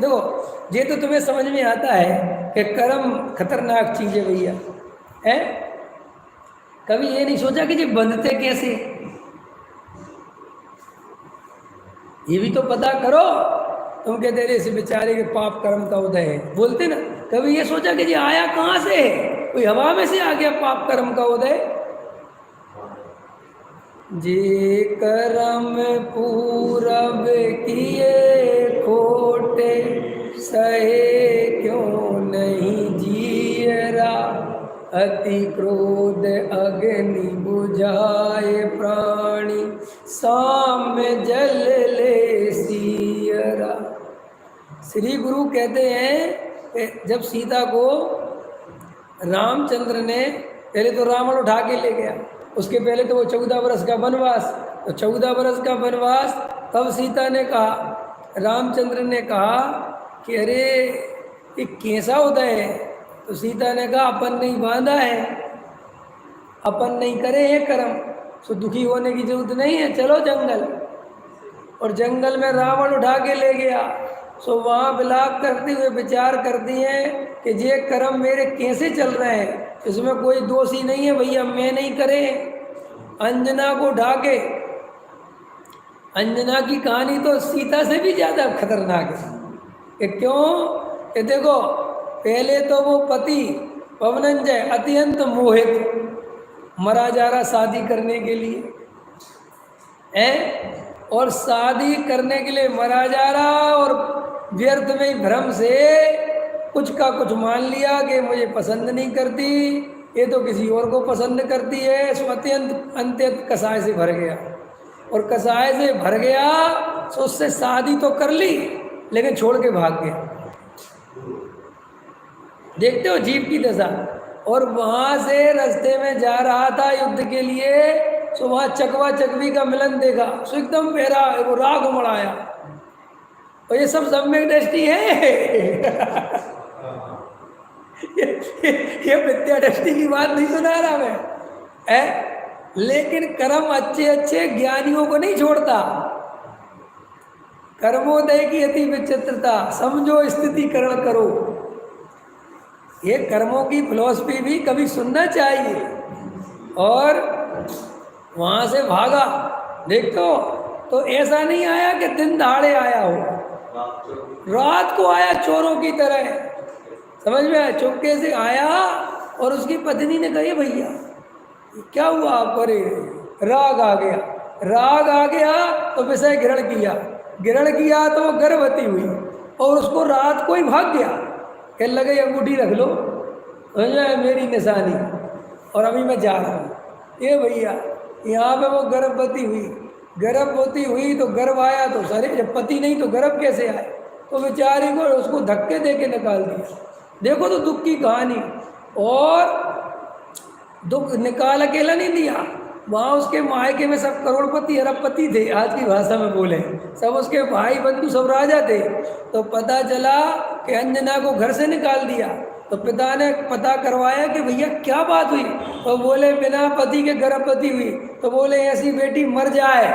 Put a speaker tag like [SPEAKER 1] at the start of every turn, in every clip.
[SPEAKER 1] देखो ये तो तुम्हें समझ में आता है कि कर्म खतरनाक चीज है भैया, है? कभी ये नहीं सोचा कि ये बंधते कैसे, ये भी तो पता करो। तुम कहते रहे इस बेचारे के पाप कर्म का उदय है, बोलते ना, कभी ये सोचा कि ये आया कहाँ से है? कोई हवा में से आ गया पाप कर्म का उदय? जे कर्म पूरब किए खोटे, सहे क्यों नहीं जियरा, अति क्रोध अग्नि बुझाए प्राणी, साम्य जल ले सियरा। श्री गुरु कहते हैं कि जब सीता को रामचंद्र ने, पहले तो रावण उठा के ले गया, उसके पहले तो वो 14 वर्ष का वनवास, तो 14 वर्ष का वनवास, तब सीता ने कहा, रामचंद्र ने कहा कि अरे ये कैसा उदय है? तो सीता ने कहा अपन नहीं बांधा है, अपन नहीं करे ये कर्म, तो दुखी होने की जरूरत नहीं है, चलो जंगल। और जंगल में रावण उठा के ले गया, सो वहाँ विलाप करते हुए विचार करती हैं कि ये कर्म मेरे कैसे चल रहे हैं, इसमें कोई दोष ही नहीं है भैया, मैं नहीं करे। अंजना को उठा के, अंजना की कहानी तो सीता से भी ज़्यादा खतरनाक है कि क्यों? कि देखो पहले तो वो पति पवनंजय अत्यंत मोहित, मरा जा रहा शादी करने के लिए है, और शादी करने के लिए मरा जा रहा, और व्यर्थ में ही भ्रम से कुछ का कुछ मान लिया कि मुझे पसंद नहीं करती, ये तो किसी और को पसंद करती है। सो अत्यंत कसाय से भर गया, और कसाय से भर गया तो उससे शादी तो कर ली लेकिन छोड़ के भाग गया। देखते हो जीव की दशा। और वहाँ से रास्ते में जा रहा था युद्ध के लिए, तो वहाँ चकवा चकवी का मिलन देखा, सो एकदम मेरा वो राग उमड़ आया, और ये सब सम्यक दृष्टि है ये विद्या दृष्टि की बात नहीं सुना रहा मैं, है? लेकिन कर्म अच्छे अच्छे ज्ञानियों को नहीं छोड़ता। कर्मोदय की अति विचित्रता, समझो स्थितिकरण करो। ये कर्मों की फिलॉसफी भी कभी सुनना चाहिए। और वहाँ से भागा, देखो तो ऐसा नहीं आया कि दिन दहाड़े आया हो, रात को आया चोरों की तरह, समझ में आया? चुपके से आया, और उसकी पत्नी ने कही भैया क्या हुआ आपको? अरे राग आ गया, राग आ गया तो विषय ग्रहण किया, ग्रहण किया तो वो गर्भवती हुई, और उसको रात को ही भाग गया, कहने लगे अंगूठी रख लो, मेरी निशानी, और अभी मैं जा रहा हूँ। ये भैया यहाँ पे वो गर्भवती हुई, गर्भवती हुई तो गर्भ आया, तो सारे जब पति नहीं तो गर्भ कैसे आए? तो बेचारी को उसको धक्के दे के निकाल दिया। देखो तो दुख की कहानी। और दुख निकाल अकेला नहीं दिया, वहाँ उसके मायके में सब करोड़पति अरबपति थे, आज की भाषा में बोले, सब उसके भाई बंधु सब राजा थे। तो पता चला कि अंजना को घर से निकाल दिया। तो पिता ने पता करवाया कि भैया क्या बात हुई? तो बोले बिना पति के गर्भवती हुई। तो बोले ऐसी बेटी मर जाए।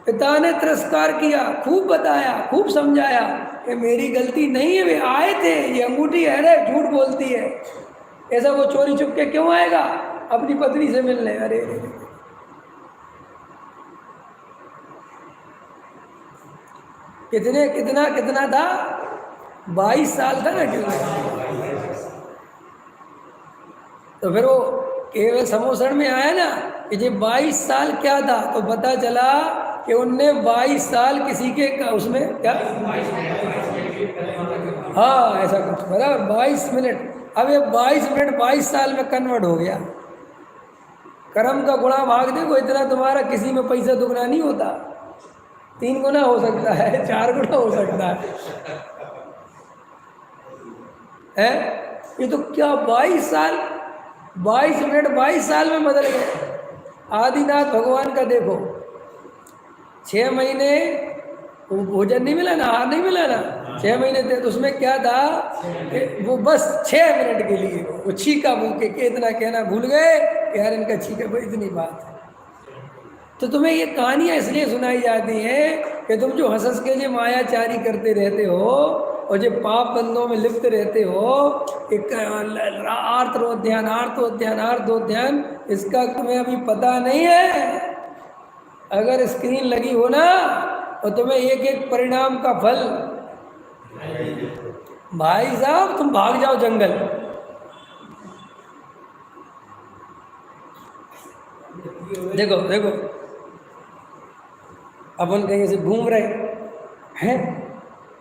[SPEAKER 1] पिता ने तिरस्कार किया, खूब बताया, खूब समझाया कि मेरी गलती नहीं है, वे आए थे, ये अंगूठी है रे, झूठ बोलती है, ऐसा वो चोरी चुप के क्यों आएगा अपनी पत्नी से मिलने? अरे कितना था? 22 साल था ना कितना? तो फिर वो केवल समोसण में आया ना कि ये 22 साल क्या था, तो पता चला कि उनने 22 साल किसी के उसमें क्या, हाँ ऐसा कुछ, बराबर 22 मिनट। अब ये 22 मिनट 22 साल में कन्वर्ट हो गया। कर्म का गुणा भाग देखो, इतना तुम्हारा किसी में पैसा दुगना नहीं होता, 3 गुना हो सकता है, 4 गुना हो सकता है? ये तो क्या 22 साल, 22 मिनट 22 साल में बदल गए। आदिनाथ भगवान का देखो, 6 महीने भोजन नहीं मिला ना, आहार नहीं मिला ना, 6 महीने थे, तो उसमें क्या था कि वो बस 6 मिनट के लिए वो छीका भूखे के, इतना कहना भूल गए कि यार इनका छीका, भाई इतनी बात है। तो तुम्हें ये कहानियाँ इसलिए सुनाई जाती हैं कि तुम जो हंस हंस के जो मायाचारी करते रहते हो और जो पाप बंधों में लिप्त रहते हो, एक आर्तोध्यान आर्तोध्यान आर्तोध्यान, इसका तुम्हें अभी पता नहीं है। अगर स्क्रीन लगी हो ना और तुम्हें एक एक परिणाम का फल, भाई साहब तुम भाग जाओ जंगल। देखो देखो, अपन कहीं से घूम रहे हैं,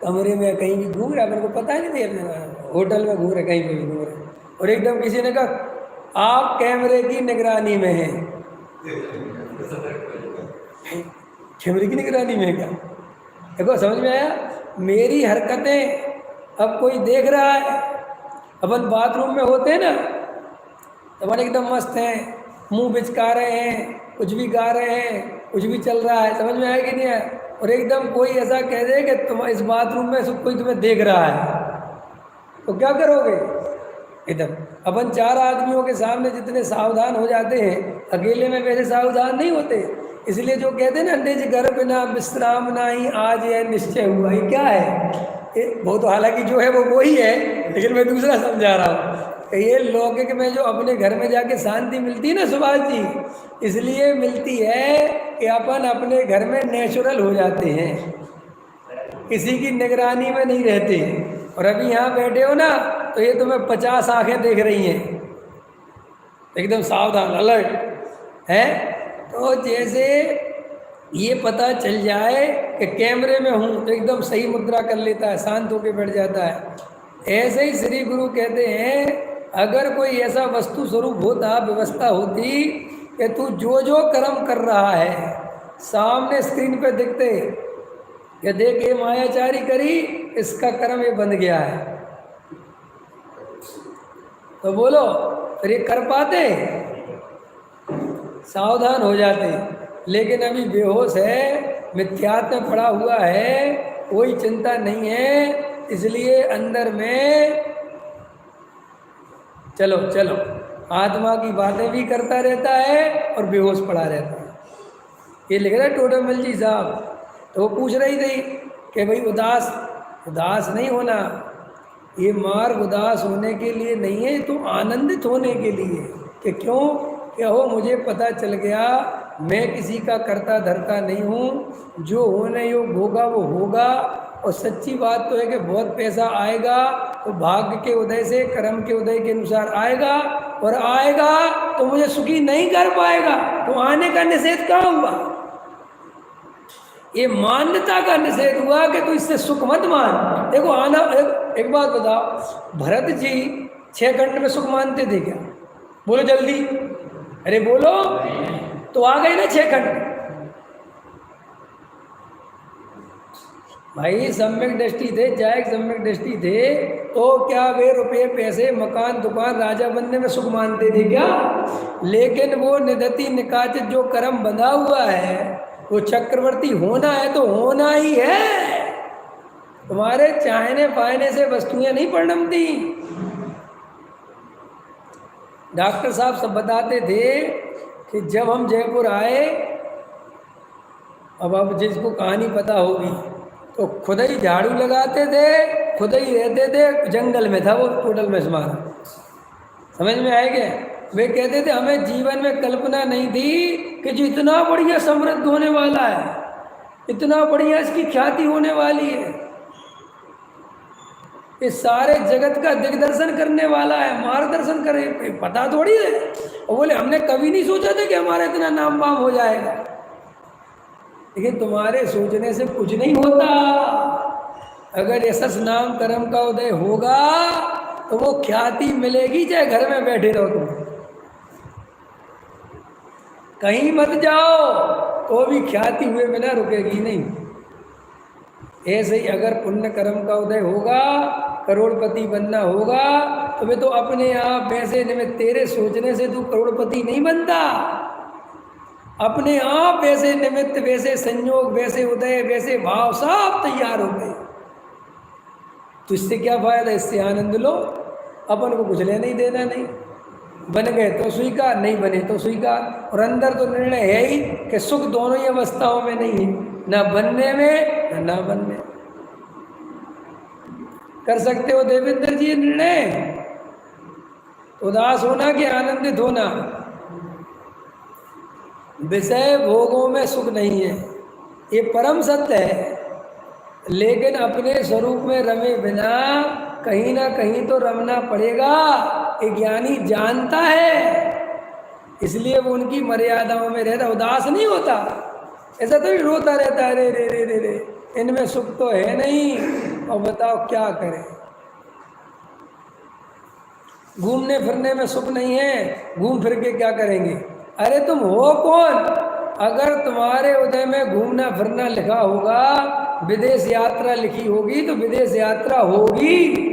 [SPEAKER 1] कमरे में कहीं भी घूम रहे, अपन को पता नहीं था, अपने होटल में घूम रहे, कहीं पे भी घूम रहे, और एकदम किसी ने कहा आप कैमरे की निगरानी में हैं। कैमरे की निगरानी में है क्या? देखो समझ में आया? मेरी हरकतें अब कोई देख रहा है। अपन बाथरूम में होते हैं ना, अपन एकदम मस्त हैं, मुंह बिचका रहे हैं, कुछ भी गा रहे हैं, कुछ भी चल रहा है, समझ में आया कि नहीं है? और एकदम कोई ऐसा कह दे कि तुम इस बाथरूम में सब कोई तुम्हें देख रहा है, तो क्या करोगे? इधर अपन चार आदमियों के सामने जितने सावधान हो जाते हैं, अकेले में वैसे सावधान नहीं होते। इसलिए जो कहते हैं ना, निज घर बिना विश्राम नहीं, आज यह निश्चय हुआ। ये क्या है? वो तो हालांकि जो है वो ही है, लेकिन मैं दूसरा समझा रहा हूँ। ये लौकिक में जो अपने घर में जाके शांति मिलती है ना सुभाष जी, इसलिए मिलती है कि अपन अपने घर में नेचुरल हो जाते हैं, किसी की निगरानी में नहीं रहते। और अभी यहाँ बैठे हो ना, तो ये तुम्हें 50 आंखें देख रही हैं, एकदम सावधान अलर्ट है। तो जैसे ये पता चल जाए कि कैमरे में हूँ, तो एकदम सही मुद्रा कर लेता है, शांत होकर बैठ जाता है। ऐसे ही श्री गुरु कहते हैं, अगर कोई ऐसा वस्तु स्वरूप होता, व्यवस्था होती कि तू जो जो कर्म कर रहा है सामने स्क्रीन पे दिखते, ये देख ये मायाचारी करी, इसका कर्म ये बंध गया है, तो बोलो फिर ये कर पाते? सावधान हो जाते। लेकिन अभी बेहोश है, मिथ्यात्व में पड़ा हुआ है, कोई चिंता नहीं है, इसलिए अंदर में चलो चलो आत्मा की बातें भी करता रहता है और बेहोश पड़ा रहता है। ये लिख रहा है टोडरमल जी साहब। तो वो पूछ रही थी कि भाई उदास नहीं होना, ये मार्ग उदास होने के लिए नहीं है, तो आनंदित होने के लिए। कि क्यों? क्या हो, मुझे पता चल गया मैं किसी का करता धरता नहीं हूँ, जो होने योग होगा वो होगा। और सच्ची बात तो है कि बहुत पैसा आएगा तो भाग्य के उदय से, कर्म के उदय के अनुसार आएगा, और आएगा तो मुझे सुखी नहीं कर पाएगा। तो आने का निषेध कहाँ हुआ? ये मान्यता का निषेध हुआ कि तू इससे सुख मत मान। देखो आना, एक बात बताओ, भरत जी 6 घंटे में सुख मानते थे क्या? बोलो जल्दी, अरे बोलो। तो आ गए ना 6 घंटे। भाई सम्यक दृष्टि थे, जायक सम्यक दृष्टि थे, तो क्या वे रुपये पैसे मकान दुकान राजा बनने में सुख मानते थे क्या? लेकिन वो निदति निकाचित जो कर्म बंधा हुआ है, वो चक्रवर्ती होना है तो होना ही है। तुम्हारे चाहने पाने से वस्तुएं नहीं परिणमती। डॉक्टर साहब सब बताते थे कि जब हम जयपुर आए, अब जिसको कहानी पता होगी, तो खुद ही झाड़ू लगाते थे, खुद ही रहते थे, जंगल में था वो टोटल में हमारा, समझ में आए क्या? वे कहते थे हमें जीवन में कल्पना नहीं थी कि जो इतना बढ़िया समृद्ध होने वाला है, इतना बढ़िया इसकी ख्याति होने वाली है, इस सारे जगत का दिग्दर्शन करने वाला है, मार्गदर्शन करे, पता थोड़ी है। और बोले हमने कभी नहीं सोचा था कि हमारा इतना नाम वाम हो जाएगा। लेकिन तुम्हारे सोचने से कुछ नहीं होता। अगर यशस नाम कर्म का उदय होगा तो वो ख्याति मिलेगी, चाहे घर में बैठे रहो तुम, कहीं मत जाओ तो भी ख्याति हुए बिना रुकेगी नहीं। ऐसे ही अगर पुण्य कर्म का उदय होगा, करोड़पति बनना होगा, तो वे तो अपने आप वैसे निमित्त, तेरे सोचने से तू करोड़पति नहीं बनता, अपने आप वैसे निमित्त, वैसे संयोग, वैसे उदय, वैसे भाव सब तैयार हो गए। तो इससे क्या फायदा? इससे आनंद लो, अपन को कुछ लेना ही देना नहीं। बन गए तो स्वीकार, नहीं बने तो स्वीकार। और अंदर तो निर्णय है ही कि सुख दोनों ही अवस्थाओं में नहीं है, ना बनने में ना बनने। कर सकते हो देवेंद्र जी निर्णय? उदास होना कि आनंदित होना? विषय भोगों में सुख नहीं है, ये परम सत्य है। लेकिन अपने स्वरूप में रमे बिना कहीं ना कहीं तो रमना पड़ेगा, ये ज्ञानी जानता है। इसलिए वो उनकी मर्यादाओं में रहता, उदास नहीं होता। ऐसा तो भी रोता रहता है, रे रे रे रे रे, इनमें सुख तो है नहीं, और बताओ क्या करें। घूमने फिरने में सुख नहीं है, घूम फिर के क्या करेंगे? अरे तुम हो कौन? अगर तुम्हारे उदय में घूमना फिरना लिखा होगा, विदेश यात्रा लिखी होगी, तो विदेश यात्रा होगी।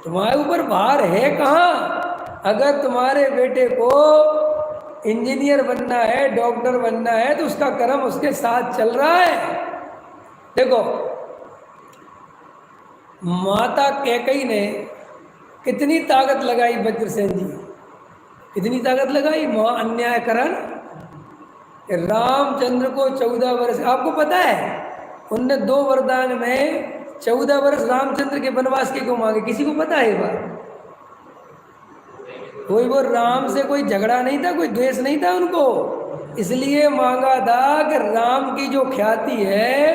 [SPEAKER 1] तुम्हारे ऊपर भार है कहाँ? अगर तुम्हारे बेटे को इंजीनियर बनना है, डॉक्टर बनना है, तो उसका कर्म उसके साथ चल रहा है। देखो, माता कैकई ने कितनी ताकत लगाई, वज्रसेन जी कितनी ताकत लगाई महा अन्यायकरण। रामचंद्र को 14 वर्ष, आपको पता है उनने 2 वरदान में 14 वर्ष रामचंद्र के वनवास के क्यों मांगे? किसी को पता है? बात कोई, वो राम से कोई झगड़ा नहीं था, कोई द्वेष नहीं था उनको, इसलिए मांगा था कि राम की जो ख्याति है,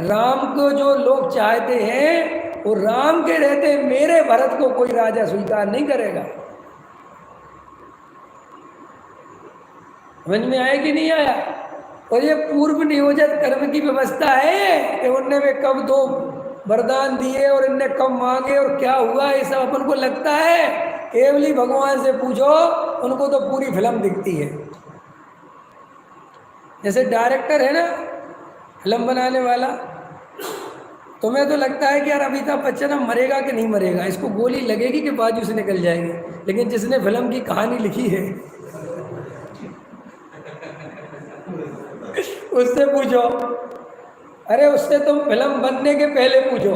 [SPEAKER 1] राम को जो लोग चाहते हैं, वो राम के रहते मेरे भरत को कोई राजा स्वीकार नहीं करेगा। समझ में आया कि नहीं आया? और ये पूर्व नियोजित कर्म की व्यवस्था है कि उनने वे कब 2 वरदान दिए और इनने कब मांगे और क्या हुआ, ये सब अपन को लगता है। केवल ही भगवान से पूछो, उनको तो पूरी फिल्म दिखती है। जैसे डायरेक्टर है ना, फिल्म बनाने वाला, तुम्हें तो लगता है कि यार अमिताभ बच्चन अब मरेगा कि नहीं मरेगा, इसको गोली लगेगी कि बाजू से निकल जाएगी। लेकिन जिसने फिल्म की कहानी लिखी है उससे पूछो, अरे उससे तुम फिल्म बनने के पहले पूछो।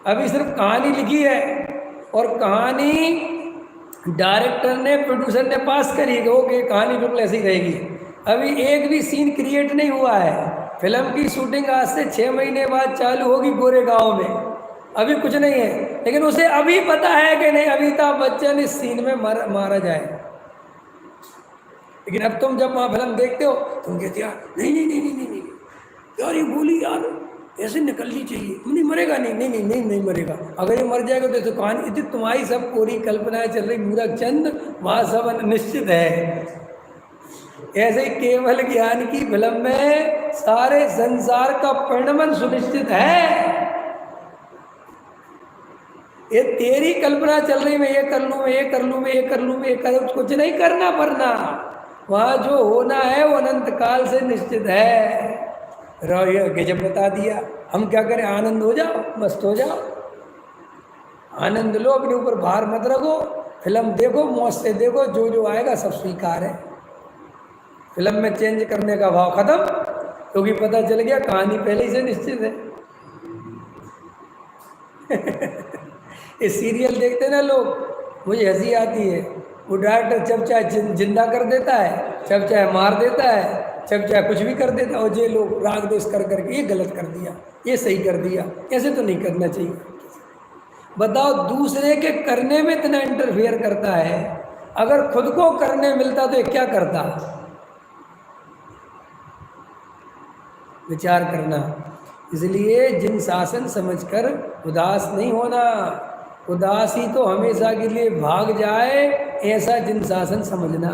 [SPEAKER 1] अभी सिर्फ कहानी लिखी है, और कहानी डायरेक्टर ने, प्रोड्यूसर ने पास करी कि ओके कहानी बिल्कुल ऐसी रहेगी। अभी एक भी सीन क्रिएट नहीं हुआ है। फिल्म की शूटिंग आज से 6 महीने बाद चालू होगी गोरेगांव में, अभी कुछ नहीं है। लेकिन उसे अभी पता है कि नहीं अमिताभ बच्चन इस सीन में मारा जाए। लेकिन अब तुम जब वहाँ फिल्म देखते हो, तुम कहते यार नहीं नहीं नहीं नहीं नहीं यार, ये गोली यार ऐसे निकलनी चाहिए, नहीं मरेगा, नहीं नहीं नहीं नहीं नहीं मरेगा। अगर ये मर जाएगा तो कहानी इतनी तुम्हारी सब पूरी कल्पनाएं चल रही, मूर्ख चंद, वहाँ सब निश्चित है। ऐसे केवल ज्ञान की फिल्म में सारे संसार का परिणमन सुनिश्चित है। ये तेरी कल्पना चल रही, मैं ये कर लूँ, मैं ये कर लूँ, मैं ये कर लूँ, मैं ये कर लूँ, कुछ नहीं करना पड़ना। वहाँ जो होना है वो अनंत काल से निश्चित है। गजब बता दिया। हम क्या करें? आनंद हो जाओ, मस्त हो जाओ, आनंद लो, अपने ऊपर भार मत रखो, फिल्म देखो, मौज से देखो, जो जो आएगा सब स्वीकार है। फिल्म में चेंज करने का भाव खत्म, क्योंकि पता चल गया कहानी पहले ही से निश्चित है। ये सीरियल देखते ना लोग, मुझे हंसी आती है। वो डायरेक्टर जब चाहे जिंदा कर देता है, जब चाहे मार देता है, जब चाहे कुछ भी कर देता है, और ये लोग राग द्वेष कर करके ये गलत कर दिया, ये सही कर दिया, ऐसे तो नहीं करना चाहिए। बताओ, दूसरे के करने में इतना इंटरफेयर करता है, अगर खुद को करने मिलता तो ये क्या करता? विचार करना। इसलिए जिन शासन समझकर उदास नहीं होना, उदासी तो हमेशा के लिए भाग जाए, ऐसा जिन शासन समझना।